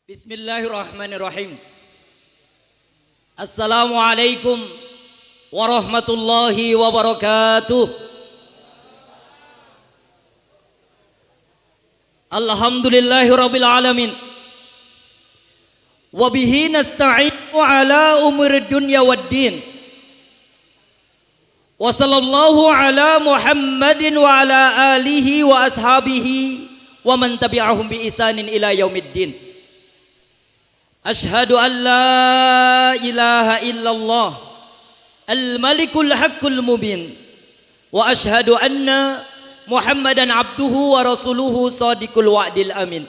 Bismillahirrahmanirrahim. Assalamualaikum warahmatullahi wabarakatuh. Alhamdulillahirabbil alamin. Wa bihi nasta'inu ala umuri dunya waddin. Wa sallallahu ala Muhammadin wa ala alihi wa ashabihi wa man tabi'ahum bi ihsanin ila yaumiddin. Ashhadu an la ilaha illallah al-malikul haqqul mubin wa ashhadu anna Muhammadan abduhu wa rasuluhu sadiqul wa'dil amin.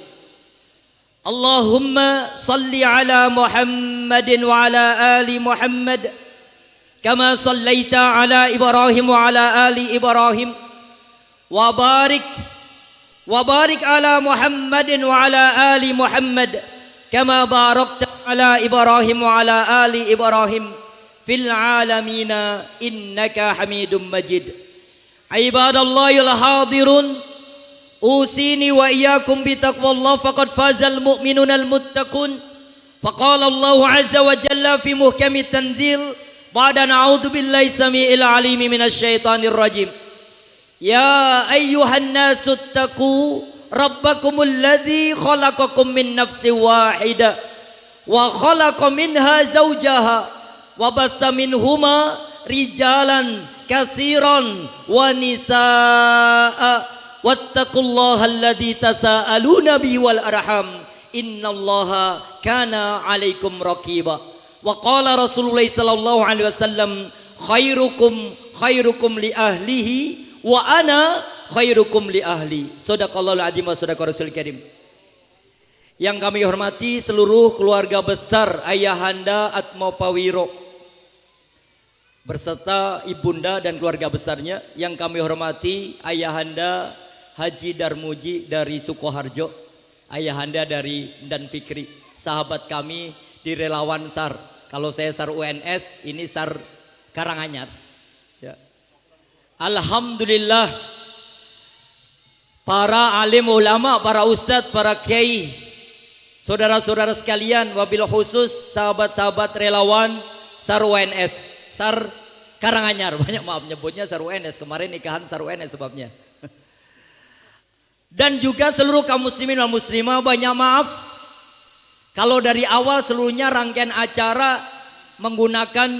Allahumma salli ala Muhammadin wa ala ali Muhammad kama sallaita ala Ibrahim wa ala ali Ibrahim wa barik ala Muhammadin wa ala ali Muhammad kama barakta ala Ibrahim wa ala ali Ibrahim fil alamina innaka Hamidum Majid. Ibadallahil hadirun, usini wa iyyakum bitaqwallah faqad fazal mu'minunal muttaqun. Faqala Allah azza wa jalla fi muhkamit tanzil ba'da na'udzu billahi samii'il 'aliim minasy syaithanir rajim. Ya ayyuhan nasu taqu rabbakumul ladzi khalaqakum min nafsin wahidah wa khalaqa minha zawjaha wa bassa minhuma rijalan katsiran wa nisaa wattaqullaha alladzi tasaaluna bihi wal arham innallaha kana 'alaikum raqiba. Wa qala Rasulullah sallallahu alaihi wasallam khairukum li ahlihi wa ana khairukum li ahli. Shadaqallahul azim wa shadaqa rasul karim. Yang kami hormati seluruh keluarga besar Ayahanda Atmopawiro berserta ibunda dan keluarga besarnya. Yang kami hormati Ayahanda Haji Darmuji dari Sukoharjo, Ayahanda dari Dan Fikri, sahabat kami di relawan SAR. Kalau saya SAR UNS, ini SAR Karanganyar ya. Alhamdulillah, para alim ulama, para ustadz, para kiai, saudara-saudara sekalian, wabil khusus sahabat-sahabat relawan SAR UNS, SAR Karanganyar, banyak maaf nyebutnya SAR UNS, kemarin nikahan SAR UNS sebabnya. Dan juga seluruh kaum muslimin dan muslimah, banyak maaf kalau dari awal seluruhnya rangkaian acara menggunakan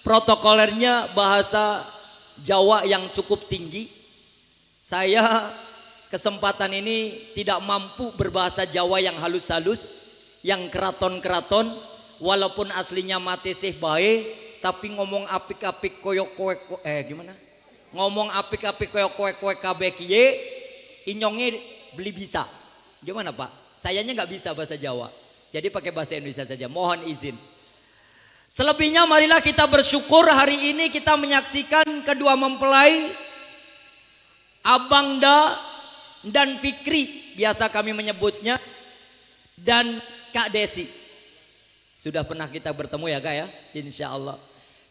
protokolernya bahasa Jawa yang cukup tinggi. Saya kesempatan ini tidak mampu berbahasa Jawa yang halus-halus, yang keraton-keraton, walaupun aslinya mati sih bae, tapi ngomong apik-apik koyok gimana? Ngomong apik-apik koyok kabeh kiye, inyonge beli bisa. Gimana Pak? Sayanya nggak bisa bahasa Jawa, jadi pakai bahasa Indonesia saja. Mohon izin. Selebihnya marilah kita bersyukur hari ini kita menyaksikan kedua mempelai Abangda dan Fikri, biasa kami menyebutnya, dan Kak Desi. Sudah pernah kita bertemu ya Kak ya, insya Allah.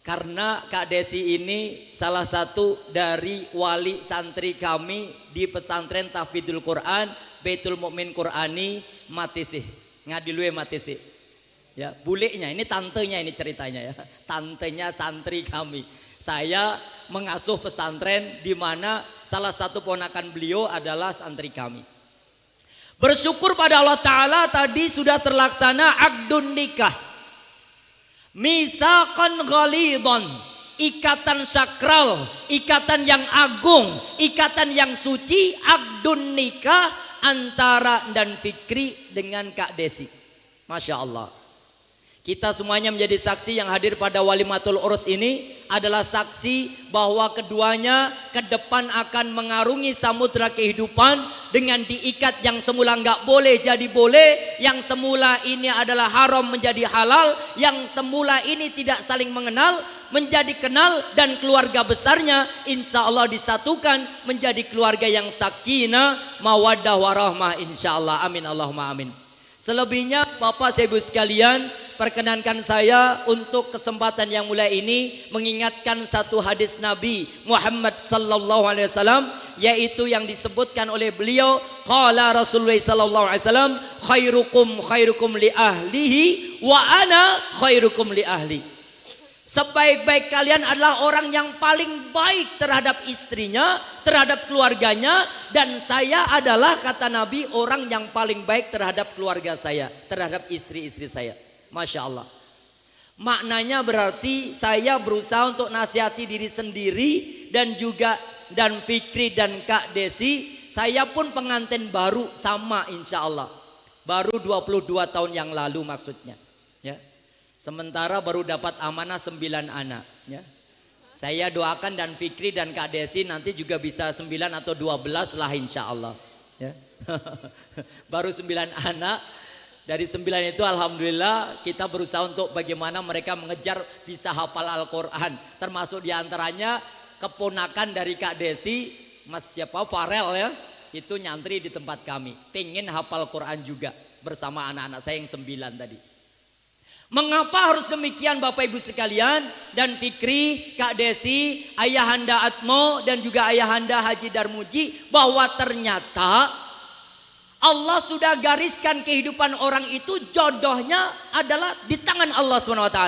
Karena Kak Desi ini salah satu dari wali santri kami di pesantren Tahfidzul Quran Baitul Mukmin Qurani Matisih, Ngadilue Matisih. Ya, bulenya ini tantenya ini ceritanya ya. Tantenya santri kami. Saya mengasuh pesantren di mana salah satu ponakan beliau adalah santri kami. Bersyukur pada Allah Ta'ala tadi sudah terlaksana akdun nikah. Misaqan ghalidhan, ikatan sakral, ikatan yang agung, ikatan yang suci, akdun nikah antara Dan Fikri dengan Kak Desi. Masya Allah. Kita semuanya menjadi saksi yang hadir pada Walimatul Urus ini adalah saksi bahwa keduanya ke depan akan mengarungi samudra kehidupan dengan diikat yang semula nggak boleh jadi boleh, yang semula ini adalah haram menjadi halal, yang semula ini tidak saling mengenal menjadi kenal, dan keluarga besarnya insya Allah disatukan menjadi keluarga yang sakinah, mawaddah warahmah insya Allah. Amin Allahumma amin. Selebihnya Bapak Ibu sekalian, perkenankan saya untuk kesempatan yang mulia ini mengingatkan satu hadis Nabi Muhammad sallallahu alaihi wasallam, yaitu yang disebutkan oleh beliau, qala Rasulullah sallallahu alaihi wasallam, khairukum li ahlihi wa ana khairukum li ahli. Sebaik-baik kalian adalah orang yang paling baik terhadap istrinya, terhadap keluarganya, dan saya adalah, kata Nabi, orang yang paling baik terhadap keluarga saya, terhadap istri-istri saya. Masya Allah. Maknanya berarti saya berusaha untuk nasihati diri sendiri dan juga dan Fikri dan Kak Desi. Saya pun pengantin baru sama insya Allah. Baru 22 tahun yang lalu maksudnya. Ya. Sementara baru dapat amanah 9 anak. Ya. Saya doakan dan Fikri dan Kak Desi nanti juga bisa 9 atau 12 lah insya Allah. Ya. Baru 9 anak. Dari 9 itu alhamdulillah kita berusaha untuk bagaimana mereka mengejar bisa hafal Al-Quran. Termasuk diantaranya keponakan dari Kak Desi, Mas siapa Farel ya. Itu nyantri di tempat kami. Pengen hafal Quran juga bersama anak-anak saya yang 9 tadi. Mengapa harus demikian Bapak Ibu sekalian, dan Fikri, Kak Desi, Ayahanda Atmo dan juga Ayahanda Haji Darmuji, bahwa ternyata Allah sudah gariskan kehidupan orang itu jodohnya adalah di tangan Allah SWT.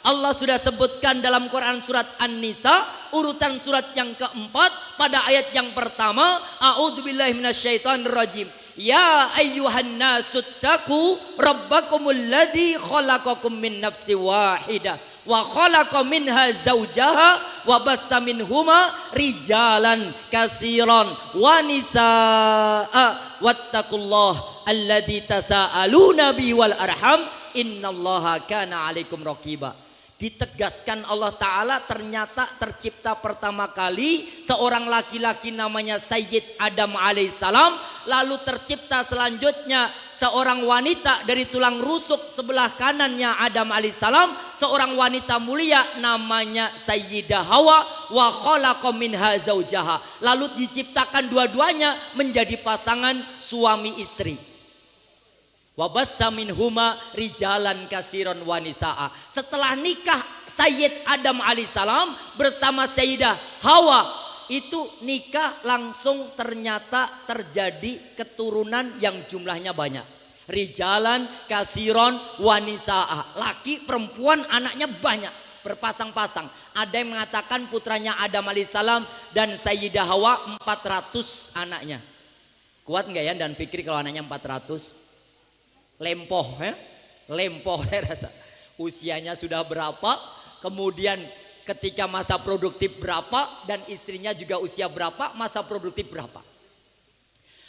Allah sudah sebutkan dalam Quran surat An-Nisa urutan surat yang keempat pada ayat yang pertama, a'udzubillahi minasyaitonirrajim. Ya ayyuhan nasuttaqu rabbakumul ladzi khalaqakum min nafsin wahidah wa khalaqa minha zawjaha wa bassa minhuma rijalan katsiran wa nisaa wattaqullaha alladzi tasaaluna bihi wal arham innallaha kana 'alaikum raqiba. Ditegaskan Allah Ta'ala ternyata tercipta pertama kali seorang laki-laki namanya Sayyid Adam alaihissalam. Lalu tercipta selanjutnya seorang wanita dari tulang rusuk sebelah kanannya Adam alaihissalam. Seorang wanita mulia namanya Sayyidah Hawa. Wa khalaqa minha zawjaha. Lalu diciptakan dua-duanya menjadi pasangan suami istri. Wabassa minhuma rijalan kasiron wanisaa. Setelah nikah Sayyid Adam alaihissalam bersama Sayyidah Hawa, itu nikah langsung ternyata terjadi keturunan yang jumlahnya banyak. Rijalan kasiron wanisaa. Laki perempuan anaknya banyak, berpasang-pasang. Ada yang mengatakan putranya Adam alaihissalam dan Sayyidah Hawa 400 anaknya. Kuat nggak ya dan Fikri kalau anaknya 400? Lempoh ya, lempoh ya rasa. Usianya sudah berapa, kemudian ketika masa produktif berapa, dan istrinya juga usia berapa, masa produktif berapa.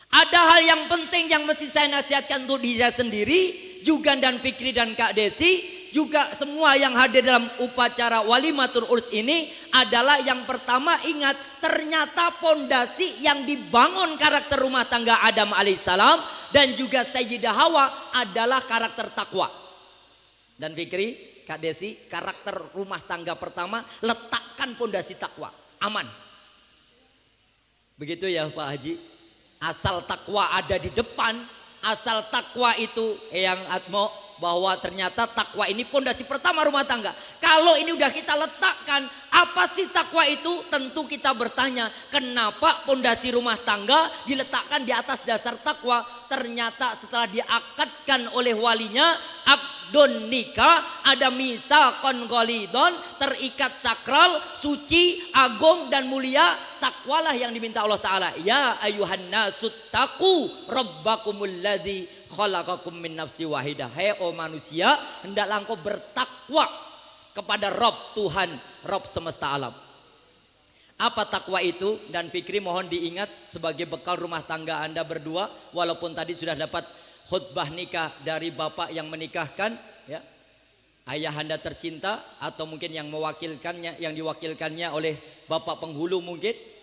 Ada hal yang penting yang mesti saya nasihatkan untuk diri saya sendiri, juga dan Fikri dan Kak Desi, juga semua yang hadir dalam upacara Walimatul Urs ini adalah yang pertama, ingat ternyata pondasi yang dibangun karakter rumah tangga Adam alaihissalam dan juga Sayyidah Hawa adalah karakter takwa. Dan Fikri, Kak Desi, karakter rumah tangga pertama letakkan pondasi takwa, aman. Begitu ya Pak Haji. Asal takwa ada di depan, asal takwa itu yang Atmo, bahwa ternyata takwa ini pondasi pertama rumah tangga. Kalau ini udah kita letakkan, apa sih takwa itu? Tentu kita bertanya, kenapa pondasi rumah tangga diletakkan di atas dasar takwa? Ternyata setelah diakadkan oleh walinya, akdun nikah, ada misaqon ghalidon, terikat sakral, suci, agung dan mulia. Takwalah yang diminta Allah Ta'ala. Ya ayuhan nasuttaqu rabbakumul ladzi khalaqakum min nafsi wahidah. Hai oh manusia, hendaklah engkau bertakwa kepada Rabb Tuhan, Rabb semesta alam. Apa takwa itu? Dan Fikri mohon diingat sebagai bekal rumah tangga Anda berdua. Walaupun tadi sudah dapat khutbah nikah dari bapak yang menikahkan, ya, ayah Anda tercinta, atau mungkin yang mewakilkannya, yang diwakilkannya oleh bapak penghulu mungkin.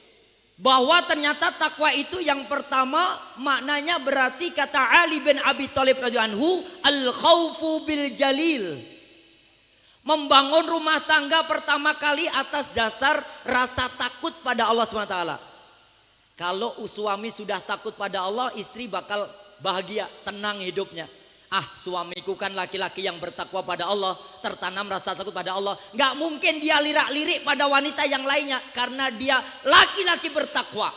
Bahwa ternyata takwa itu yang pertama maknanya berarti kata Ali bin Abi Thalib radhiyallahu anhu, al-khaufu bil jalil. Membangun rumah tangga pertama kali atas dasar rasa takut pada Allah SWT. Kalau suami sudah takut pada Allah, istri bakal bahagia, tenang hidupnya. Ah, suamiku kan laki-laki yang bertakwa pada Allah, tertanam rasa takut pada Allah. Nggak mungkin dia lirak-lirik pada wanita yang lainnya karena dia laki-laki bertakwa.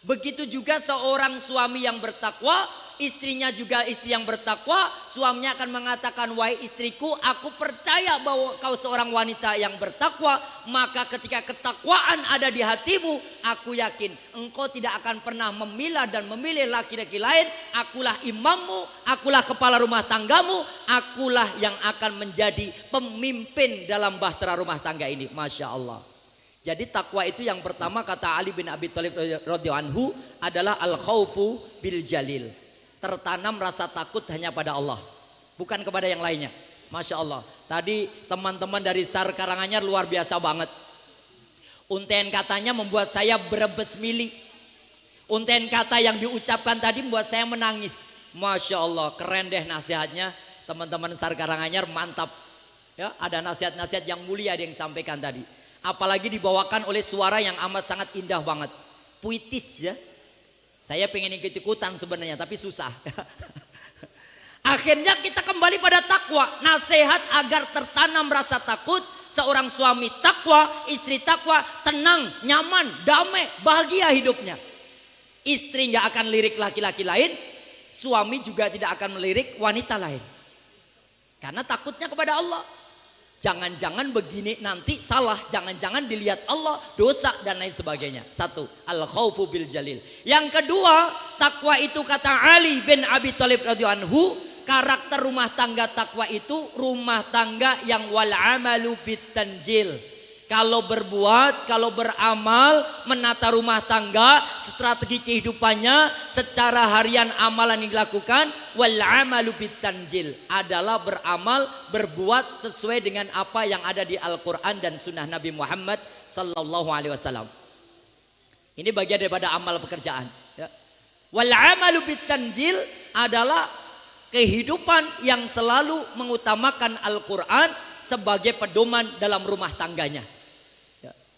Begitu juga seorang suami yang bertakwa, istrinya juga istri yang bertakwa, suaminya akan mengatakan, wahai istriku, aku percaya bahwa kau seorang wanita yang bertakwa, maka ketika ketakwaan ada di hatimu, aku yakin engkau tidak akan pernah memilah dan memilih laki-laki lain. Akulah imammu, akulah kepala rumah tanggamu, akulah yang akan menjadi pemimpin dalam bahtera rumah tangga ini. Masya Allah. Jadi takwa itu yang pertama kata Ali bin Abi Thalib radhiyallahu anhu adalah al-khaufu bil jalil. Tertanam rasa takut hanya pada Allah, bukan kepada yang lainnya. Masya Allah. Tadi teman-teman dari SAR Karanganyar luar biasa banget. Untaian katanya membuat saya berebes mili. Untaian kata yang diucapkan tadi membuat saya menangis. Masya Allah, keren deh nasihatnya. Teman-teman SAR Karanganyar mantap. Ya, ada nasihat-nasihat yang mulia yang disampaikan tadi. Apalagi dibawakan oleh suara yang amat sangat indah banget. Puitis ya. Saya pengen ikut-ikutan sebenarnya tapi susah. Akhirnya kita kembali pada takwa. Nasihat agar tertanam rasa takut. Seorang suami takwa, istri takwa, tenang, nyaman, damai, bahagia hidupnya. Istri gak akan lirik laki-laki lain. Suami juga tidak akan melirik wanita lain. Karena takutnya kepada Allah. Jangan-jangan begini nanti salah, jangan-jangan dilihat Allah, dosa dan lain sebagainya. Satu, al-khaufu bil jalil. Yang kedua, takwa itu kata Ali bin Abi Thalib radhiyallahu anhu, karakter rumah tangga takwa itu rumah tangga yang wal amalu bit tanjil. Kalau berbuat, kalau beramal, menata rumah tangga, strategi kehidupannya, secara harian amalan yang dilakukan, wal amalu bitanjil adalah beramal, berbuat sesuai dengan apa yang ada di Al-Quran dan Sunnah Nabi Muhammad Sallallahu Alaihi Wasallam. Ini bagian daripada amal pekerjaan. Ya. Wal amalu bitanjil adalah kehidupan yang selalu mengutamakan Al-Quran sebagai pedoman dalam rumah tangganya.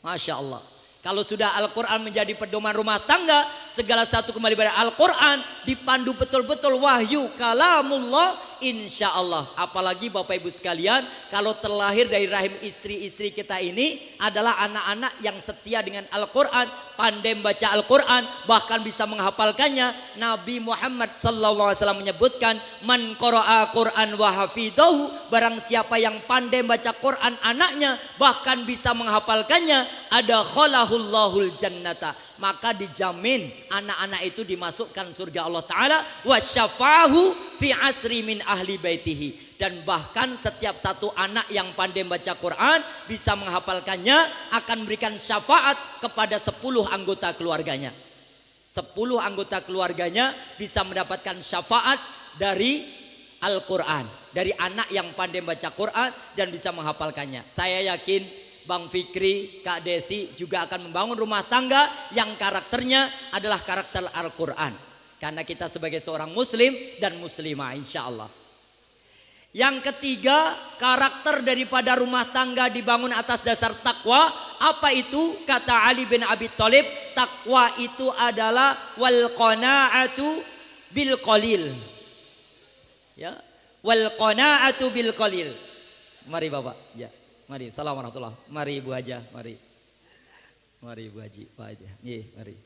Masya Allah. Kalau sudah Al-Quran menjadi pedoman rumah tangga, segala satu kembali pada Al-Quran, dipandu betul-betul wahyu kalamullah, insya Allah. Apalagi Bapak Ibu sekalian, kalau terlahir dari rahim istri-istri kita ini adalah anak-anak yang setia dengan Al-Quran, pandai membaca Al-Quran, bahkan bisa menghafalkannya. Nabi Muhammad SAW menyebutkan, man qara'a Quran wa hafidahu, barang siapa yang pandai membaca Quran anaknya, bahkan bisa menghafalkannya, ada kholahullahul jannata, maka dijamin anak-anak itu dimasukkan surga Allah Ta'ala, wa syafahu fi asri min ahli baitihi, dan bahkan setiap satu anak yang pandai membaca Quran bisa menghafalkannya akan memberikan syafaat kepada 10 anggota keluarganya. 10 anggota keluarganya bisa mendapatkan syafaat dari Al-Quran, dari anak yang pandai membaca Quran dan bisa menghafalkannya. Saya yakin Bang Fikri, Kak Desi juga akan membangun rumah tangga yang karakternya adalah karakter Al-Quran. Karena kita sebagai seorang muslim dan muslimah insya Allah. Yang ketiga, karakter daripada rumah tangga dibangun atas dasar takwa. Apa itu? Kata Ali bin Abi Thalib, takwa itu adalah wal qanaatu bil qalil. Ya, wal qanaatu bil qalil. Mari Bapak, ya. Mari, assalamualaikum warahmatullahi wabarakatuh. Mari Ibu Haja, mari. Mari Ibu Haji, Pak Haja. Nih, mari.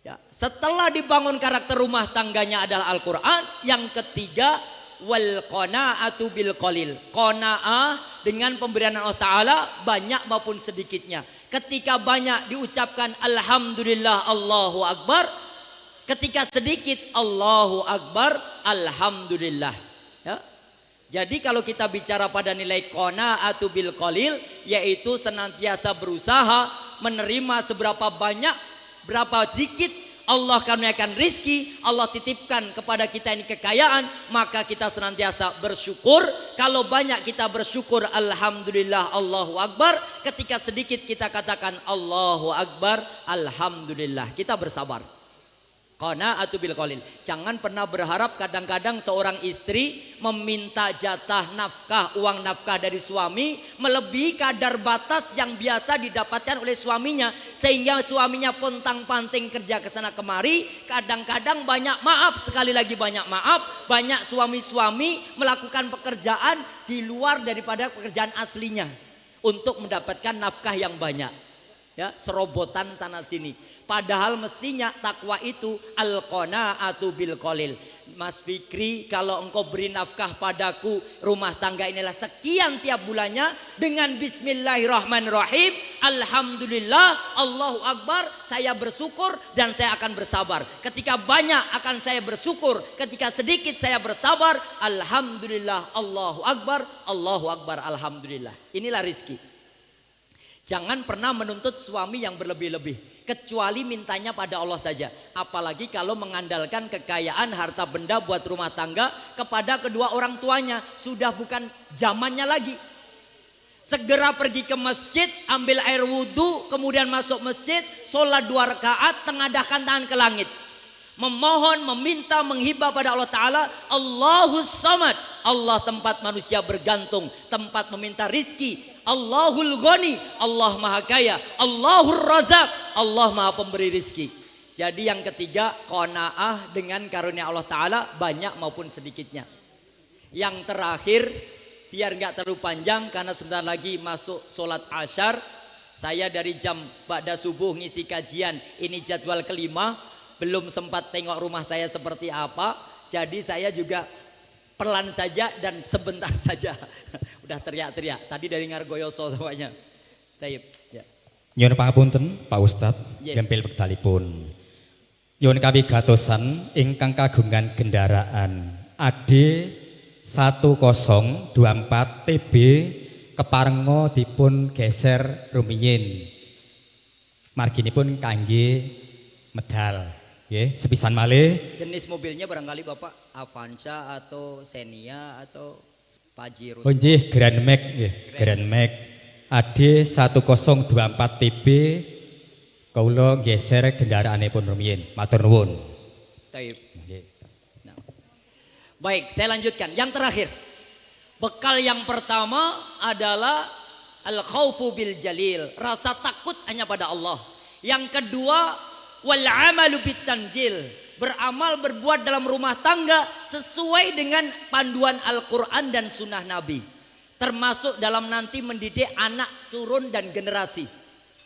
Ya, setelah dibangun karakter rumah tangganya adalah Al-Quran. Yang ketiga, wal qanaatu bil qalil. Qanaah dengan pemberian Allah Ta'ala banyak maupun sedikitnya. Ketika banyak diucapkan Alhamdulillah Allahu Akbar. Ketika sedikit Allahu Akbar Alhamdulillah. Ya. Jadi kalau kita bicara pada nilai qanaatu bil qalil, yaitu senantiasa berusaha menerima seberapa banyak, berapa sedikit Allah karuniakan rizki, Allah titipkan kepada kita ini kekayaan, maka kita senantiasa bersyukur. Kalau banyak kita bersyukur Alhamdulillah Allahu Akbar. Ketika sedikit kita katakan Allahu Akbar Alhamdulillah. Kita bersabar. Qanaatu bil qalil. Jangan pernah berharap kadang-kadang seorang istri meminta jatah nafkah, uang nafkah dari suami melebihi kadar batas yang biasa didapatkan oleh suaminya, sehingga suaminya pontang-panting kerja ke sana kemari. Kadang-kadang banyak maaf, sekali lagi banyak maaf, banyak suami-suami melakukan pekerjaan di luar daripada pekerjaan aslinya untuk mendapatkan nafkah yang banyak. Ya, serobotan sana sini. Padahal mestinya takwa itu al-qanaatu bil qalil. Mas Fikri, kalau engkau beri nafkah padaku, rumah tangga inilah sekian tiap bulannya, dengan bismillahirrahmanirrahim, alhamdulillah, Allahu Akbar, saya bersyukur dan saya akan bersabar. Ketika banyak akan saya bersyukur, ketika sedikit saya bersabar, alhamdulillah, Allahu Akbar, alhamdulillah. Inilah rizki. Jangan pernah menuntut suami yang berlebih-lebih, kecuali mintanya pada Allah saja. Apalagi kalau mengandalkan kekayaan harta benda buat rumah tangga kepada kedua orang tuanya, sudah bukan zamannya lagi. Segera pergi ke masjid, ambil air wudhu, kemudian masuk masjid, sholat 2 rakaat, tengadahkan tangan ke langit, memohon, meminta, menghibah pada Allah Ta'ala. Allahus Samad, Allah tempat manusia bergantung, tempat meminta rizki. Allahul Ghani, Allah Maha Kaya. Allahur Razak, Allah Maha Pemberi rizki. Jadi yang ketiga, qanaah dengan karunia Allah Ta'ala, banyak maupun sedikitnya. Yang terakhir, biar nggak terlalu panjang karena sebentar lagi masuk sholat asyar. Saya dari jam ba'da subuh ngisi kajian, ini jadwal kelima, belum sempat tengok rumah saya seperti apa. Jadi saya juga pelan saja dan sebentar saja. Udah teriak-teriak tadi dari Ngargoyoso semuanya. Taib ya. Nyuwun pangapunten Pak Ustadz, gempil wektalipun. Nyuwun kawigatosan ingkang kagungan kendaraan AD 1024 TB keparenga dipun geser rumiyin. Marginipun kangge medal. Nggih, sepisan malih. Jenis mobilnya barangkali Bapak Avanza atau Xenia atau Pajero. Oh nggih, Grand Max nggih, Grand Max AD 1024 TB kawula geser kendaraanipun rumiyin. Matur nuwun. Taib. Nah. Baik, saya lanjutkan. Yang terakhir, bekal yang pertama adalah al-khaufu bil jalil, rasa takut hanya pada Allah. Yang kedua, wal amalu bit tanjil, beramal berbuat dalam rumah tangga sesuai dengan panduan Al-Quran dan sunnah Nabi, termasuk dalam nanti mendidik anak turun dan generasi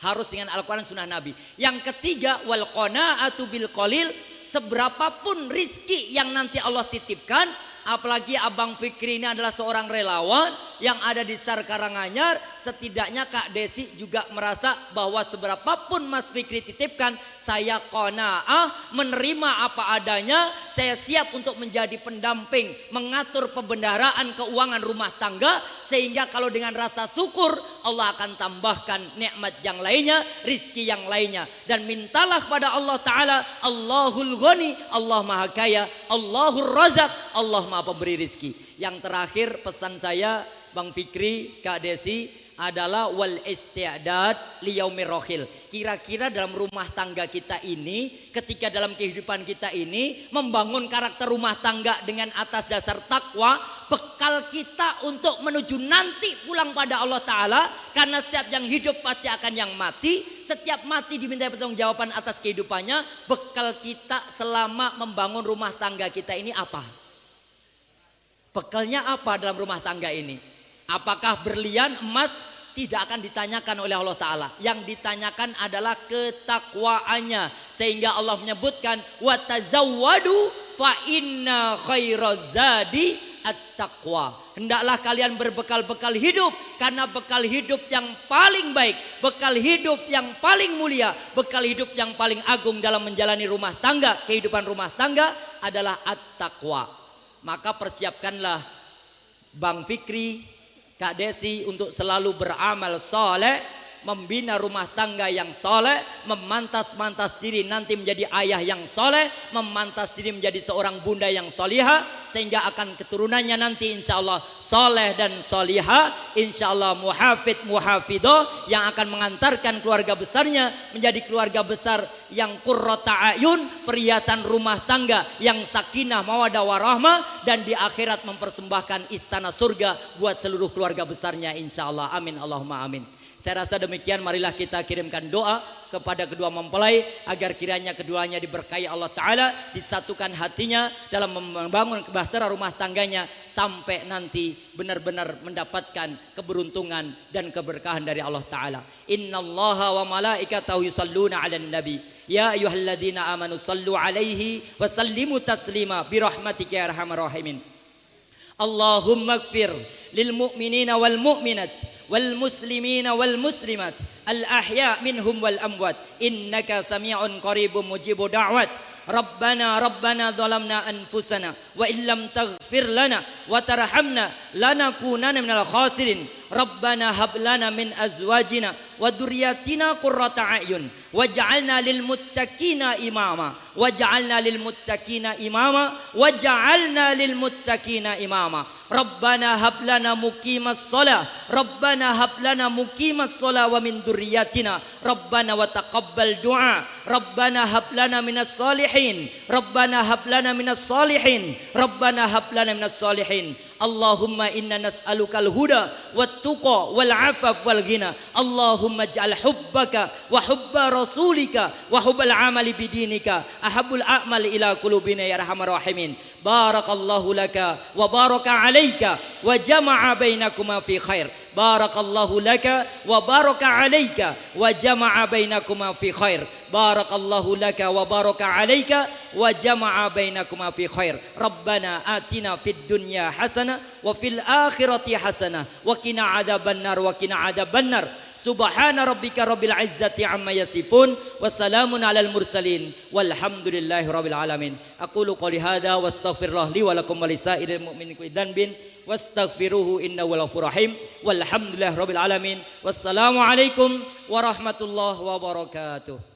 harus dengan Al-Quran sunnah Nabi. Yang ketiga, wal qanaatu bil qalil, seberapapun rizki yang nanti Allah titipkan. Apalagi Abang Fikri ini adalah seorang relawan yang ada di SAR Karanganyar. Setidaknya Kak Desi juga merasa bahwa seberapapun Mas Fikri titipkan, saya qanaah, menerima apa adanya. Saya siap untuk menjadi pendamping, mengatur pembendaraan keuangan rumah tangga, sehingga kalau dengan rasa syukur Allah akan tambahkan nikmat yang lainnya, rizki yang lainnya. Dan mintalah kepada Allah Ta'ala, Allahul Ghani, Allah Maha Kaya, Allahur Razak, Allah Maha Pemberi rizki. Yang terakhir pesan saya Bang Fikri, Kak Desi, adalah wal isti'dad liyaumir rohil. Kira-kira dalam rumah tangga kita ini, ketika dalam kehidupan kita ini membangun karakter rumah tangga dengan atas dasar takwa, bekal kita untuk menuju nanti pulang pada Allah Ta'ala. Karena setiap yang hidup pasti akan yang mati, setiap mati diminta pertanggungjawaban atas kehidupannya. Bekal kita selama membangun rumah tangga kita ini apa? Bekalnya apa dalam rumah tangga ini? Apakah berlian, emas? Tidak akan ditanyakan oleh Allah Ta'ala. Yang ditanyakan adalah ketakwaannya. Sehingga Allah menyebutkan, watazawwadu fa inna khairaz zadi at-taqwa. Hendaklah kalian berbekal-bekal hidup, karena bekal hidup yang paling baik, bekal hidup yang paling mulia, bekal hidup yang paling agung dalam menjalani rumah tangga, kehidupan rumah tangga adalah at-taqwa. Maka persiapkanlah Bang Fikri, Kak Desi untuk selalu beramal soleh membina rumah tangga yang soleh, memantas-mantas diri nanti menjadi ayah yang soleh, memantas diri menjadi seorang bunda yang solihah, sehingga akan keturunannya nanti insya Allah soleh dan solihah, insya Allah muhafid muhafidoh, yang akan mengantarkan keluarga besarnya menjadi keluarga besar yang qurrata ayun, perhiasan rumah tangga yang sakinah mawadah warahmah, dan di akhirat mempersembahkan istana surga buat seluruh keluarga besarnya insya Allah. Amin Allahumma amin. Saya rasa demikian, marilah kita kirimkan doa kepada kedua mempelai agar kiranya keduanya diberkahi Allah Ta'ala, disatukan hatinya dalam membangun kebahagiaan rumah tangganya sampai nanti benar-benar mendapatkan keberuntungan dan keberkahan dari Allah Ta'ala. Innallaha wa malaikatahu yusalluna 'alan nabi ya ayyuhalladzina amanu sallu 'alaihi wa sallimu taslima birahmatika ya arhamar rahimin. Allahumma ighfir lil mu'minina wal mu'minat wal muslimina wal muslimat al ahya minhum wal amwat innaka sami'un qaribun mujibud da'wat. Rabbana dhalamna anfusana wa illam taghfir lana wa tarhamna lanakunanna minal khasirin. Rabbana hab lana min azwajina wa dzurriyyatina qurrata a'yun waj'alna lil muttaqina imama waj'alna lil muttaqina imama waj'alna lil muttaqina imama. Rabbana hab lana muqimas shalah Rabbana hab lana muqimas shalah wa min dzurriyyatina Rabbana wa taqabbal du'a Rabbana hab lana minas shalihin Rabbana hab lana minas shalihin Rabbana hab lana minas shalihin. Allahumma inna nas'alukal huda wat tuqa wal afaf wal ghina. Allahumma ij'al hubbaka wa hubba rasulika wa hubbal amali bidinika ahabbul a'mal ila qulubina ya arhamar rahimin. Barakallahu laka wa baraka alayka wa jama'a bainakuma fi khair. Barakallahu laka wa baraka alayka wa jama'a bainakuma fi khair. Barakallahu laka wa baraka alayka wa jama'a bainakuma fi khair. Rabbana atina fid dunya hasanah wa fil akhirati hasanah wa qina adzabannar wa qina adzabannar. Subhana rabbika rabbil izzati amma yasifun wassalamun alal mursalin walhamdulillahi rabbil alamin. Aqulu qouli hadza wastaghfirullah li wa lakum wa lisairil mu'minin kulli dhanbin wastaghfiruhu innahu ghafurur rahim. Walhamdulillahi rabbil alamin. Wassalamu alaikum warahmatullahi wabarakatuh.